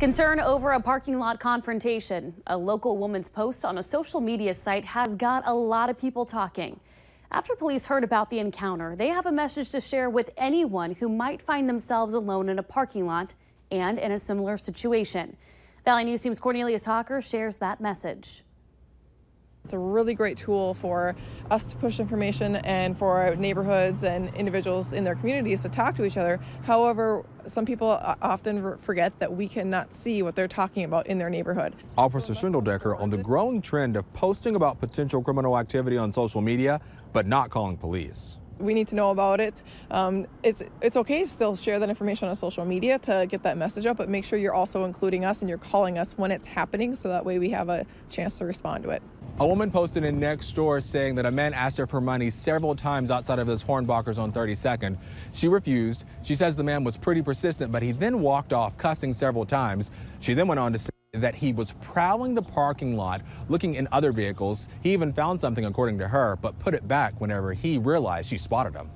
Concern over a parking lot confrontation. A local woman's post on a social media site has got a lot of people talking. After police heard about the encounter, they have a message to share with anyone who might find themselves alone in a parking lot and in a similar situation. Valley News Team's Cornelius Hawker shares that message. It's a really great tool for us to push information and for our neighborhoods and individuals in their communities to talk to each other. However, some people often forget that we cannot see what they're talking about in their neighborhood. Officer Schindeldecker on the growing trend of posting about potential criminal activity on social media, but not calling police. We need to know about it. It's okay to still share that information on social media to get that message out, but make sure you're also including us and you're calling us when it's happening so that way we have a chance to respond to it. A woman posted in next door saying that a man asked her for money several times outside of his Hornbachers on 32nd. She refused. She says the man was pretty persistent, but he then walked off, cussing several times. She then went on to say that he was prowling the parking lot, looking in other vehicles. He even found something, according to her, but put it back whenever he realized she spotted him.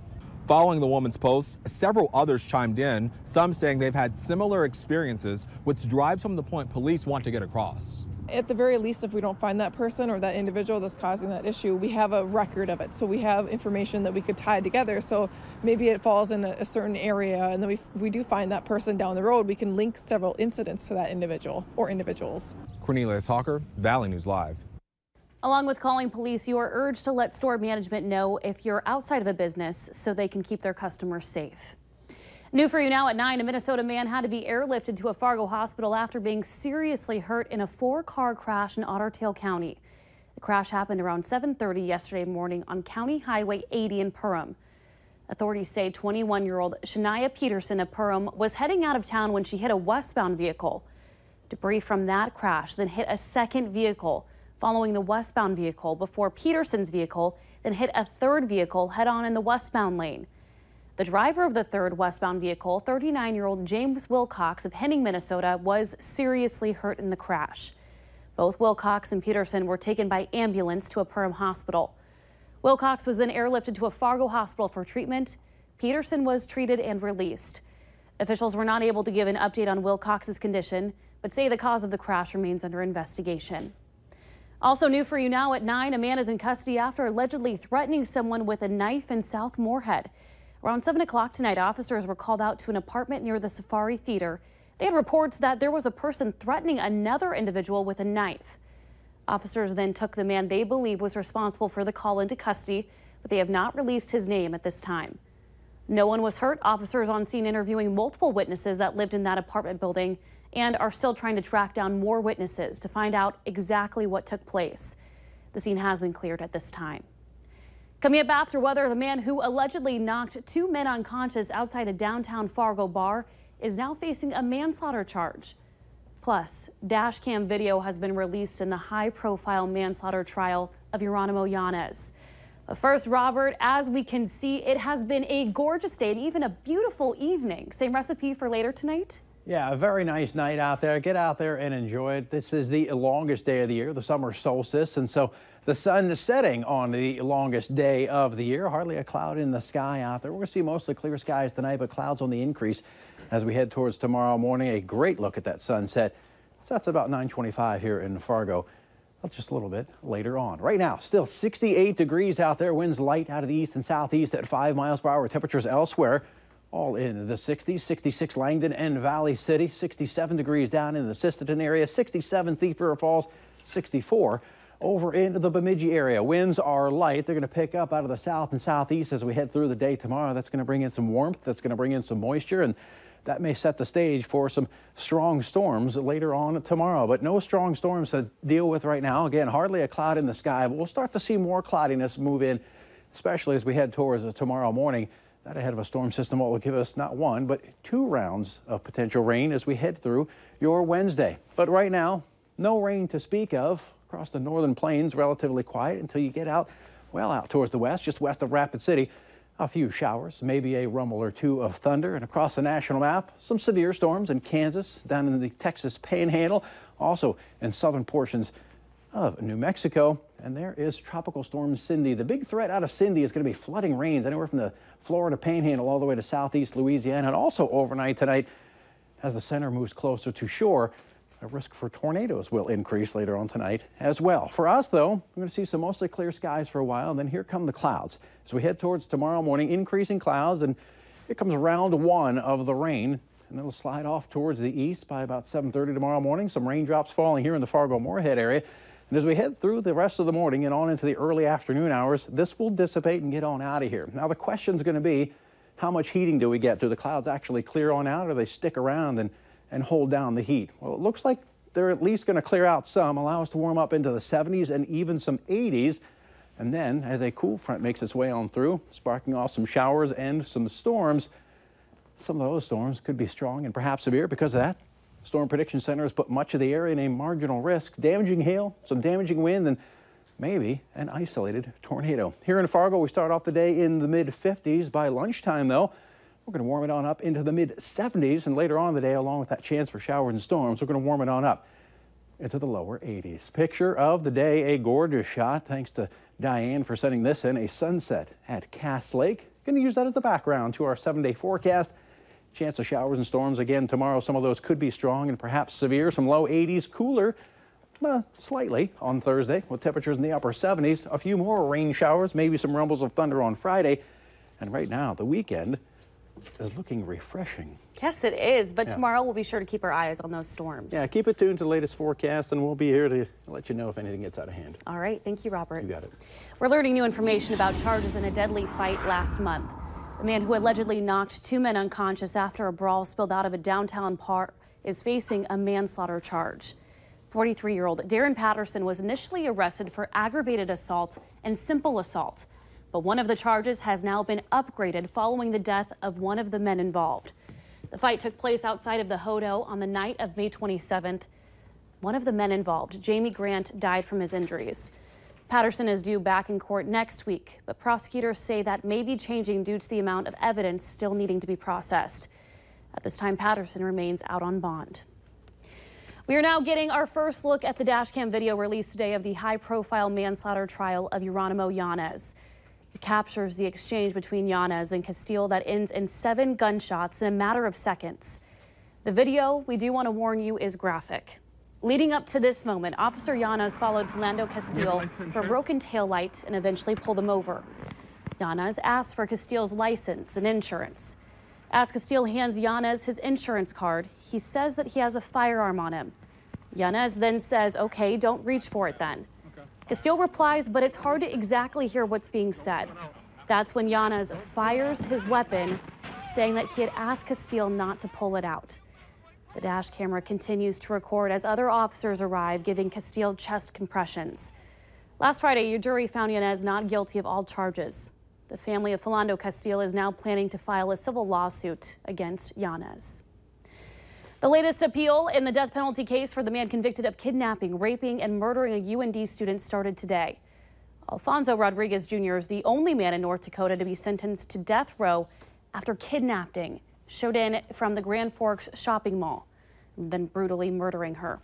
Following the woman's post, several others chimed in, some saying they've had similar experiences, which drives home the point police want to get across. At the very least, if we don't find that person or that individual that's causing that issue, we have a record of it. So we have information that we could tie together. So maybe it falls in a certain area, and then we do find that person down the road, we can link several incidents to that individual or individuals. Cornelius Hawker, Valley News Live. Along with calling police, you are urged to let store management know if you're outside of a business so they can keep their customers safe. New for you now at 9, a Minnesota man had to be airlifted to a Fargo hospital after being seriously hurt in a 4-car crash in Otter Tail County. The crash happened around 7:30 yesterday morning on County Highway 80 in Perham. Authorities say 21-year-old Shania Peterson of Perham was heading out of town when she hit a westbound vehicle. Debris from that crash then hit a second vehicle following the westbound vehicle before Peterson's vehicle then hit a third vehicle head-on in the westbound lane. The driver of the third westbound vehicle, 39-year-old James Wilcox of Henning, Minnesota, was seriously hurt in the crash. Both Wilcox and Peterson were taken by ambulance to a Perham hospital. Wilcox was then airlifted to a Fargo hospital for treatment. Peterson was treated and released. Officials were not able to give an update on Wilcox's condition, but say the cause of the crash remains under investigation. Also new for you now at 9, a man is in custody after allegedly threatening someone with a knife in South Moorhead. Around 7 o'clock tonight, officers were called out to an apartment near the Safari Theater. They had reports that there was a person threatening another individual with a knife. Officers then took the man they believe was responsible for the call into custody, but they have not released his name at this time. No one was hurt. Officers on scene interviewing multiple witnesses that lived in that apartment building and are still trying to track down more witnesses to find out exactly what took place. The scene has been cleared at this time. Coming up after weather, the man who allegedly knocked 2 men unconscious outside a downtown Fargo bar is now facing a manslaughter charge. Plus, dashcam video has been released in the high-profile manslaughter trial of Geronimo Yanez. But first, Robert, as we can see, it has been a gorgeous day and even a beautiful evening. Same recipe for later tonight? Yeah, a very nice night out there. Get out there and enjoy it. This is the longest day of the year, the summer solstice, and so the sun is setting on the longest day of the year. Hardly a cloud in the sky out there. We're going to see mostly clear skies tonight, but clouds on the increase as we head towards tomorrow morning. A great look at that sunset. So that's about 9:25 here in Fargo. That's just a little bit later on. Right now, still 68 degrees out there. Winds light out of the east and southeast at 5 miles per hour. Temperatures elsewhere all in the 60s. 66 Langdon and Valley City. 67 degrees down in the Sisterton area. 67 Thief River Falls. 64 over into the Bemidji area. Winds are light. They're going to pick up out of the south and southeast as we head through the day tomorrow. That's going to bring in some warmth. That's going to bring in some moisture, and that may set the stage for some strong storms later on tomorrow. But no strong storms to deal with right now. Again, hardly a cloud in the sky, but we'll start to see more cloudiness move in, especially as we head towards tomorrow morning. That ahead of a storm system will give us not 1, but 2 rounds of potential rain as we head through your Wednesday. But right now, no rain to speak of. Across the northern plains, relatively quiet until you get out, well, out towards the west, just west of Rapid City. A few showers, maybe a rumble or two of thunder. And across the national map, some severe storms in Kansas, down in the Texas Panhandle, also in southern portions of New Mexico. And there is Tropical Storm Cindy. The big threat out of Cindy is going to be flooding rains anywhere from the Florida Panhandle all the way to southeast Louisiana. And also overnight tonight, as the center moves closer to shore, a risk for tornadoes will increase later on tonight as well. For us, though, we're going to see some mostly clear skies for a while, and then here come the clouds. As we head towards tomorrow morning, increasing clouds, and here comes round one of the rain, and it'll slide off towards the east by about 7:30 tomorrow morning. Some raindrops falling here in the Fargo-Moorhead area. And as we head through the rest of the morning and on into the early afternoon hours, this will dissipate and get on out of here. Now, the question is going to be, how much heating do we get? Do the clouds actually clear on out, or do they stick around and hold down the heat? Well, it looks like they're at least going to clear out some, allow us to warm up into the 70s and even some 80s. And then, as a cool front makes its way on through, sparking off some showers and some storms, some of those storms could be strong and perhaps severe. Because of that, Storm Prediction Center has put much of the area in a marginal risk. Damaging hail, some damaging wind, and maybe an isolated tornado. Here in Fargo, we start off the day in the mid-50s. By lunchtime, though, we're going to warm it on up into the mid-70s. And later on in the day, along with that chance for showers and storms, we're going to warm it on up into the lower 80s. Picture of the day, a gorgeous shot. Thanks to Diane for sending this in. A sunset at Cass Lake. Going to use that as the background to our 7-day forecast. Chance of showers and storms again tomorrow. Some of those could be strong and perhaps severe. Some low 80s, cooler slightly on Thursday with temperatures in the upper 70s. A few more rain showers, maybe some rumbles of thunder on Friday. And right now, the weekend is looking refreshing. Yes, it is. But tomorrow we'll be sure to keep our eyes on those storms. Yeah, keep it tuned to the latest forecast, and we'll be here to let you know if anything gets out of hand. All right. Thank you, Robert. You got it. We're learning new information about charges in a deadly fight last month. The man who allegedly knocked two men unconscious after a brawl spilled out of a downtown park is facing a manslaughter charge. 43-year-old Darren Patterson was initially arrested for aggravated assault and simple assault, but one of the charges has now been upgraded following the death of one of the men involved. The fight took place outside of the Hodo on the night of May 27th. One of the men involved, Jamie Grant, died from his injuries. Patterson is due back in court next week, but prosecutors say that may be changing due to the amount of evidence still needing to be processed. At this time, Patterson remains out on bond. We are now getting our first look at the dashcam video released today of the high-profile manslaughter trial of Geronimo Yanez. It captures the exchange between Yanez and Castile that ends in 7 gunshots in a matter of seconds. The video, we do want to warn you, is graphic. Leading up to this moment, Officer Yanez followed Philando Castile for a broken taillight and eventually pulled him over. Yanez asked for Castile's license and insurance. As Castile hands Yanez his insurance card, he says that he has a firearm on him. Yanez then says, "Okay, don't reach for it then." Castile replies, but it's hard to exactly hear what's being said. That's when Yanez fires his weapon, saying that he had asked Castile not to pull it out. The dash camera continues to record as other officers arrive, giving Castile chest compressions. Last Friday, your jury found Yanez not guilty of all charges. The family of Philando Castile is now planning to file a civil lawsuit against Yanez. The latest appeal in the death penalty case for the man convicted of kidnapping, raping, and murdering a UND student started today. Alfonso Rodriguez Jr. is the only man in North Dakota to be sentenced to death row after kidnapping Shoden from the Grand Forks shopping mall, and then brutally murdering her.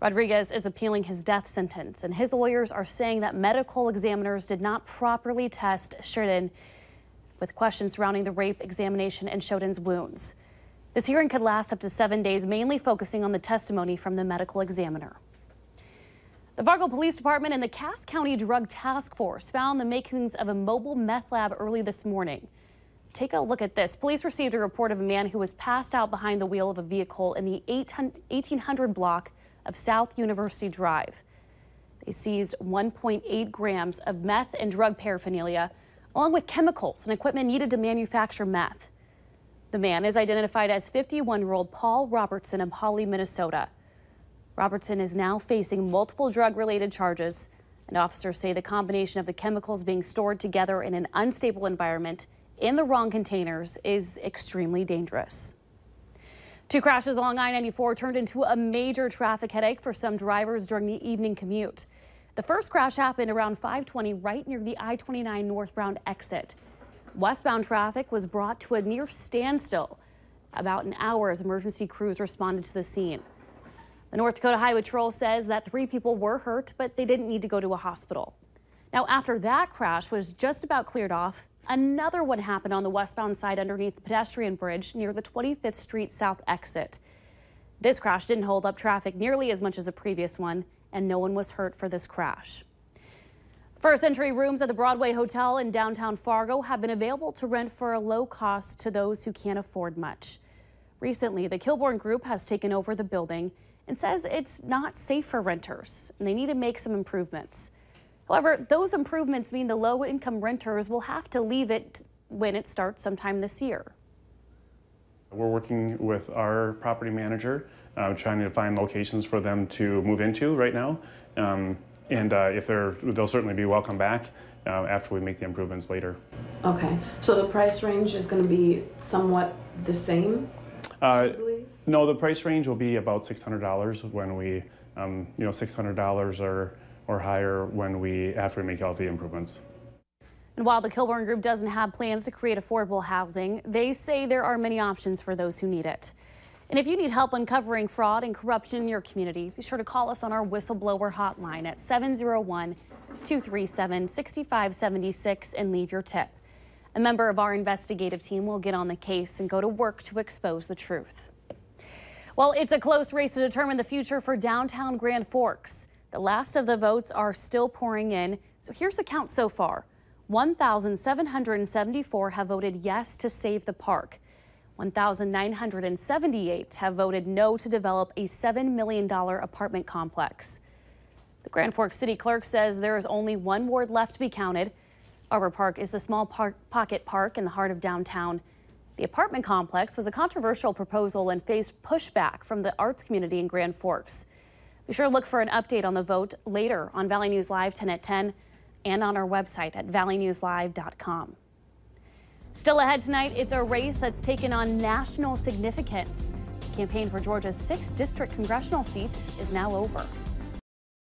Rodriguez is appealing his death sentence, and his lawyers are saying that medical examiners did not properly test Shoden with questions surrounding the rape examination and Shoden's wounds. This hearing could last up to 7 days, mainly focusing on the testimony from the medical examiner. The Fargo Police Department and the Cass County Drug Task Force found the makings of a mobile meth lab early this morning. Take a look at this. Police received a report of a man who was passed out behind the wheel of a vehicle in the 1800 block of South University Drive. They seized 1.8 grams of meth and drug paraphernalia, along with chemicals and equipment needed to manufacture meth. The man is identified as 51-year-old Paul Robertson of Holly, Minnesota. Robertson is now facing multiple drug-related charges, and officers say the combination of the chemicals being stored together in an unstable environment in the wrong containers is extremely dangerous. 2 crashes along I-94 turned into a major traffic headache for some drivers during the evening commute. The first crash happened around 5:20 right near the I-29 northbound exit. Westbound traffic was brought to a near standstill about an hour as emergency crews responded to the scene. The North Dakota Highway Patrol says that 3 people were hurt, but they didn't need to go to a hospital. Now, after that crash was just about cleared off, another one happened on the westbound side underneath the pedestrian bridge near the 25th Street South exit. This crash didn't hold up traffic nearly as much as the previous one, and no one was hurt for this crash. First entry rooms at the Broadway Hotel in downtown Fargo have been available to rent for a low cost to those who can't afford much. Recently, the Kilbourne Group has taken over the building and says it's not safe for renters, and they need to make some improvements. However, those improvements mean the low-income renters will have to leave it when it starts sometime this year. We're working with our property manager, trying to find locations for them to move into right now. If they'll certainly be welcome back after we make the improvements later. Okay, so the price range is going to be somewhat the same, I believe? No, the price range will be about $600 when we, $600 or higher after we make all the improvements. And while the Kilbourne Group doesn't have plans to create affordable housing, they say there are many options for those who need it. And if you need help uncovering fraud and corruption in your community, be sure to call us on our whistleblower hotline at 701-237-6576 and leave your tip. A member of our investigative team will get on the case and go to work to expose the truth. Well, it's a close race to determine the future for downtown Grand Forks. The last of the votes are still pouring in, so here's the count so far. 1,774 have voted yes to save the park. 1,978 have voted no to develop a $7 million apartment complex. The Grand Forks City Clerk says there is only one ward left to be counted. Arbor Park is the small pocket park in the heart of downtown. The apartment complex was a controversial proposal and faced pushback from the arts community in Grand Forks. Be sure to look for an update on the vote later on Valley News Live 10 at 10 and on our website at valleynewslive.com. Still ahead tonight, it's a race that's taken on national significance. The campaign for Georgia's 6th district congressional seat is now over.